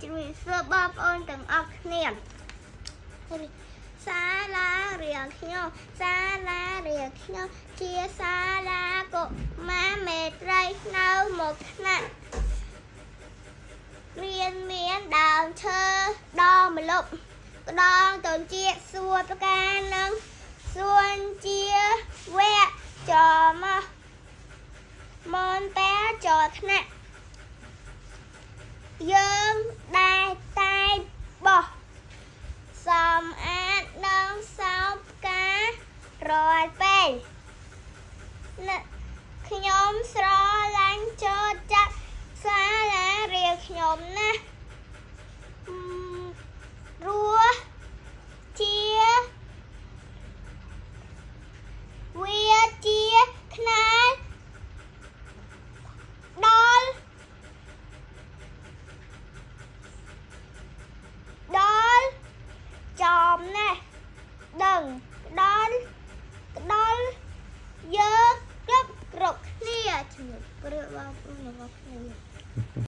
ជួយសួរបងប្អូនទាំងអស់គ្នាសាលារៀនខ្ញុំសាលារៀនខ្ញុំជាសាលាកុមារមេត្រីនៅមុខថ្នាក់មានដើមឈើដ៏ម្លប់ក្តងទៅជាសួនផ្កានិងសួនជាវគ្គចំមនតែចរថ្នាក់យើងដែលតែបោះសំអាតនិងសោមផ្ការរាល់ពេលខ្ញុំស្រឡាញ់ចូលចាក់សាលារៀនខ្ញុំណាស់រស់ជាវាជាខ្នាតដល់ចំណេះដឹងដល់យើងគ្រប់គ្នាជំរាបបងប្អូនរបស់គ្នា